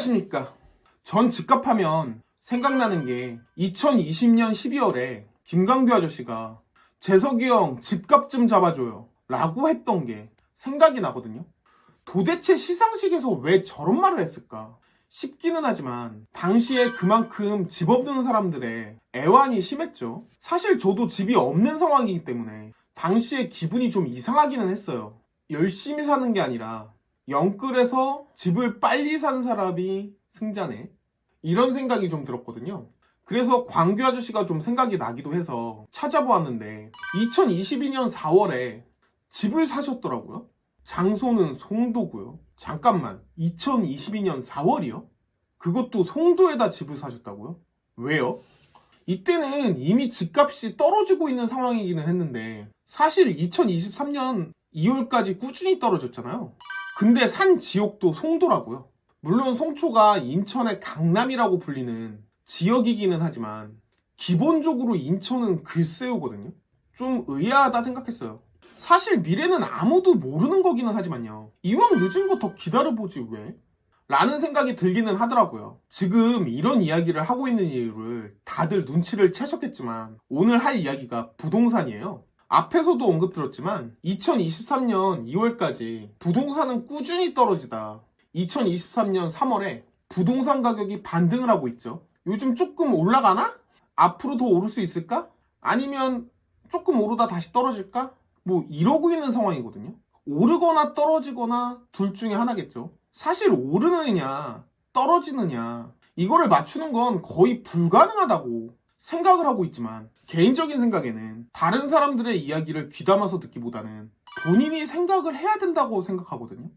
안녕하십니까. 전 집값하면 생각나는 게 2020년 12월에 김광규 아저씨가 재석이 형 집값 좀 잡아줘요 라고 했던 게 생각이 나거든요. 도대체 시상식에서 왜 저런 말을 했을까 싶기는 하지만 당시에 그만큼 집 없는 사람들의 애환이 심했죠. 사실 저도 집이 없는 상황이기 때문에 당시에 기분이 좀 이상하기는 했어요. 열심히 사는 게 아니라 영끌에서 집을 빨리 산 사람이 승자네, 이런 생각이 좀 들었거든요. 그래서 광규 아저씨가 좀 생각이 나기도 해서 찾아보았는데 2022년 4월에 집을 사셨더라고요. 장소는 송도고요. 잠깐만, 2022년 4월이요? 그것도 송도에다 집을 사셨다고요? 왜요? 이때는 이미 집값이 떨어지고 있는 상황이기는 했는데 사실 2023년 2월까지 꾸준히 떨어졌잖아요. 근데 산 지역도 송도라고요. 물론 송초가 인천의 강남이라고 불리는 지역이기는 하지만 기본적으로 인천은 글쎄요거든요. 좀 의아하다 생각했어요. 사실 미래는 아무도 모르는 거기는 하지만요, 이왕 늦은 거 더 기다려보지 왜? 라는 생각이 들기는 하더라고요. 지금 이런 이야기를 하고 있는 이유를 다들 눈치를 채셨겠지만 오늘 할 이야기가 부동산이에요. 앞에서도 언급 들었지만 2023년 2월까지 부동산은 꾸준히 떨어지다 2023년 3월에 부동산 가격이 반등을 하고 있죠. 요즘 조금 올라가나? 앞으로 더 오를 수 있을까? 아니면 조금 오르다 다시 떨어질까? 뭐 이러고 있는 상황이거든요. 오르거나 떨어지거나 둘 중에 하나겠죠. 사실 오르느냐 떨어지느냐 이거를 맞추는 건 거의 불가능하다고 생각을 하고 있지만 개인적인 생각에는 다른 사람들의 이야기를 귀담아서 듣기보다는 본인이 생각을 해야 된다고 생각하거든요.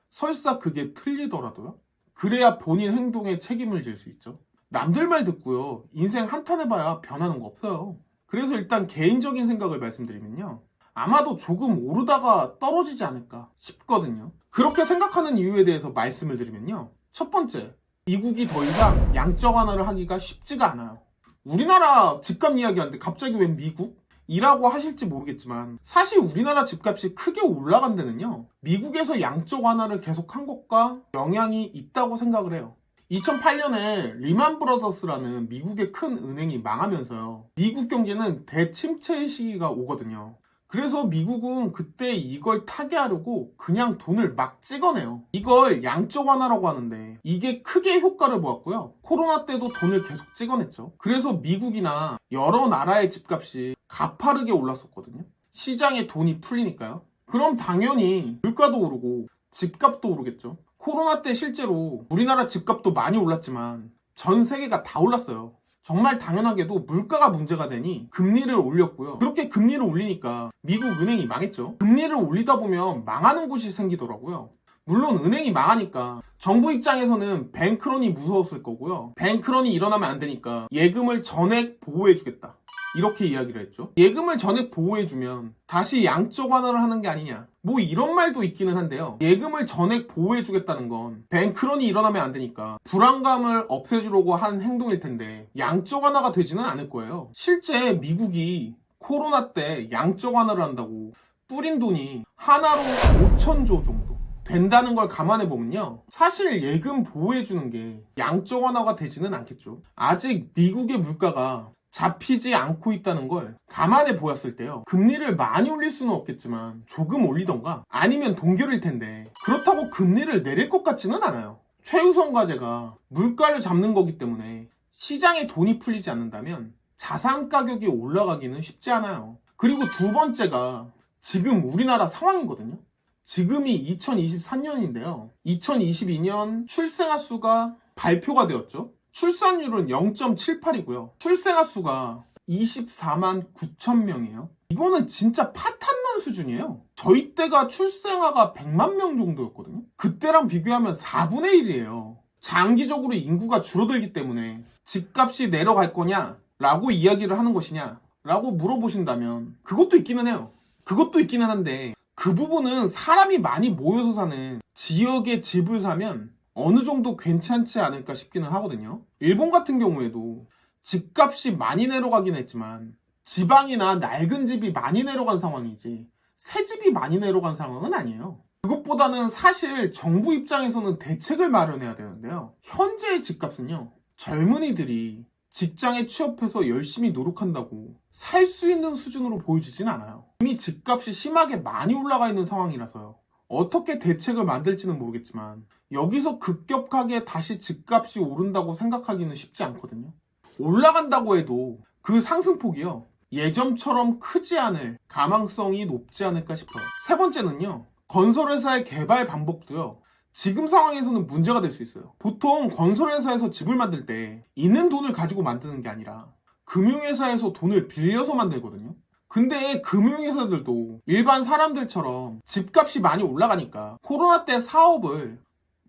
설사 그게 틀리더라도요. 그래야 본인 행동에 책임을 질 수 있죠. 남들 말 듣고요, 인생 한탄해봐야 변하는 거 없어요. 그래서 일단 개인적인 생각을 말씀드리면요, 아마도 조금 오르다가 떨어지지 않을까 싶거든요. 그렇게 생각하는 이유에 대해서 말씀을 드리면요, 첫 번째, 미국이 더 이상 양적 완화를 하기가 쉽지가 않아요. 우리나라 집값 이야기하는데 갑자기 왜 미국? 이라고 하실지 모르겠지만 사실 우리나라 집값이 크게 올라간 데는요, 미국에서 양적 완화를 계속한 것과 영향이 있다고 생각을 해요. 2008년에 리만 브라더스라는 미국의 큰 은행이 망하면서요, 미국 경제는 대침체 시기가 오거든요. 그래서 미국은 그때 이걸 타개하려고 그냥 돈을 막 찍어내요. 이걸 양적 완화라고 하는데 이게 크게 효과를 보았고요. 코로나 때도 돈을 계속 찍어냈죠. 그래서 미국이나 여러 나라의 집값이 가파르게 올랐었거든요. 시장에 돈이 풀리니까요. 그럼 당연히 물가도 오르고 집값도 오르겠죠. 코로나 때 실제로 우리나라 집값도 많이 올랐지만 전 세계가 다 올랐어요. 정말 당연하게도 물가가 문제가 되니 금리를 올렸고요. 그렇게 금리를 올리니까 미국 은행이 망했죠. 금리를 올리다 보면 망하는 곳이 생기더라고요. 물론 은행이 망하니까 정부 입장에서는 뱅크런이 무서웠을 거고요. 뱅크런이 일어나면 안 되니까 예금을 전액 보호해주겠다, 이렇게 이야기를 했죠. 예금을 전액 보호해주면 다시 양적 완화를 하는 게 아니냐, 뭐 이런 말도 있기는 한데요. 예금을 전액 보호해주겠다는 건 뱅크런이 일어나면 안 되니까 불안감을 없애주려고 한 행동일 텐데 양적 완화가 되지는 않을 거예요. 실제 미국이 코로나 때 양적 완화를 한다고 뿌린 돈이 하나로 5천조 정도 된다는 걸 감안해 보면요, 사실 예금 보호해주는 게 양적 완화가 되지는 않겠죠. 아직 미국의 물가가 잡히지 않고 있다는 걸 감안해 보았을 때요, 금리를 많이 올릴 수는 없겠지만 조금 올리던가 아니면 동결일 텐데 그렇다고 금리를 내릴 것 같지는 않아요. 최우선 과제가 물가를 잡는 거기 때문에 시장에 돈이 풀리지 않는다면 자산 가격이 올라가기는 쉽지 않아요. 그리고 두 번째가 지금 우리나라 상황이거든요. 지금이 2023년인데요 2022년 출생아 수가 발표가 되었죠. 출산율은 0.78이고요. 출생아 수가 24만 9천 명이에요. 이거는 진짜 파탄난 수준이에요. 저희 때가 출생아가 100만 명 정도였거든요. 그때랑 비교하면 4분의 1이에요. 장기적으로 인구가 줄어들기 때문에 집값이 내려갈 거냐 라고 이야기를 하는 것이냐 라고 물어보신다면 그것도 있기는 해요. 그것도 있기는 한데 그 부분은 사람이 많이 모여서 사는 지역에 집을 사면 어느 정도 괜찮지 않을까 싶기는 하거든요. 일본 같은 경우에도 집값이 많이 내려가긴 했지만 지방이나 낡은 집이 많이 내려간 상황이지 새 집이 많이 내려간 상황은 아니에요. 그것보다는 사실 정부 입장에서는 대책을 마련해야 되는데요. 현재의 집값은요, 젊은이들이 직장에 취업해서 열심히 노력한다고 살 수 있는 수준으로 보여지진 않아요. 이미 집값이 심하게 많이 올라가 있는 상황이라서요. 어떻게 대책을 만들지는 모르겠지만 여기서 급격하게 다시 집값이 오른다고 생각하기는 쉽지 않거든요. 올라간다고 해도 그 상승폭이요, 예전처럼 크지 않을 가망성이 높지 않을까 싶어요. 세 번째는요, 건설회사의 개발 방법도요, 지금 상황에서는 문제가 될 수 있어요. 보통 건설회사에서 집을 만들 때 있는 돈을 가지고 만드는 게 아니라 금융회사에서 돈을 빌려서 만들거든요. 근데 금융회사들도 일반 사람들처럼 집값이 많이 올라가니까 코로나 때 사업을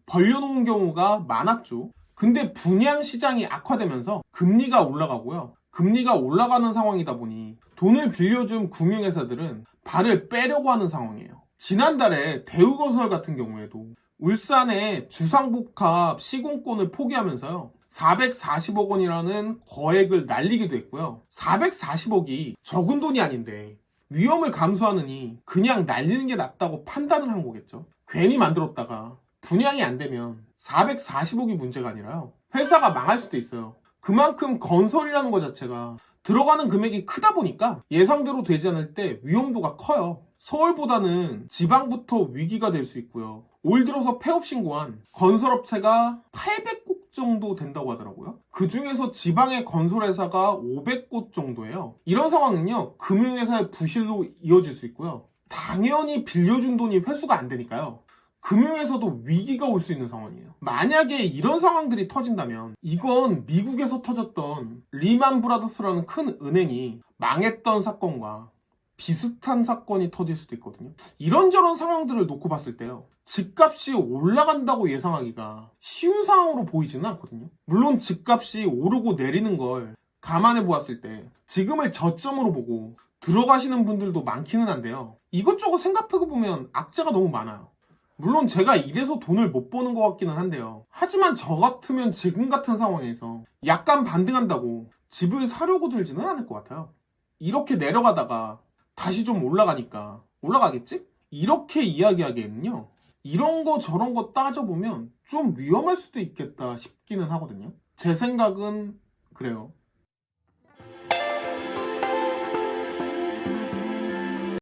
벌려놓은 경우가 많았죠. 근데 분양시장이 악화되면서 금리가 올라가고요. 금리가 올라가는 상황이다 보니 돈을 빌려준 금융회사들은 발을 빼려고 하는 상황이에요. 지난달에 대우건설 같은 경우에도 울산의 주상복합 시공권을 포기하면서요, 440억 원이라는 거액을 날리기도 했고요. 440억이 적은 돈이 아닌데 위험을 감수하느니 그냥 날리는 게 낫다고 판단을 한 거겠죠. 괜히 만들었다가 분양이 안 되면 440억이 문제가 아니라요, 회사가 망할 수도 있어요. 그만큼 건설이라는 것 자체가 들어가는 금액이 크다 보니까 예상대로 되지 않을 때 위험도가 커요. 서울보다는 지방부터 위기가 될 수 있고요. 올 들어서 폐업 신고한 건설업체가 800곳 정도 된다고 하더라고요. 그 중에서 지방의 건설회사가 500곳 정도예요. 이런 상황은요, 금융회사의 부실로 이어질 수 있고요. 당연히 빌려준 돈이 회수가 안 되니까요, 금융에서도 위기가 올 수 있는 상황이에요. 만약에 이런 상황들이 터진다면 이건 미국에서 터졌던 리만 브라더스라는 큰 은행이 망했던 사건과 비슷한 사건이 터질 수도 있거든요. 이런저런 상황들을 놓고 봤을 때요, 집값이 올라간다고 예상하기가 쉬운 상황으로 보이지는 않거든요. 물론 집값이 오르고 내리는 걸 감안해 보았을 때 지금을 저점으로 보고 들어가시는 분들도 많기는 한데요, 이것저것 생각해 보면 악재가 너무 많아요. 물론 제가 이래서 돈을 못 버는 것 같기는 한데요. 하지만 저 같으면 지금 같은 상황에서 약간 반등한다고 집을 사려고 들지는 않을 것 같아요. 이렇게 내려가다가 다시 좀 올라가니까 올라가겠지? 이렇게 이야기하기에는요, 이런 거 저런 거 따져보면 좀 위험할 수도 있겠다 싶기는 하거든요. 제 생각은 그래요.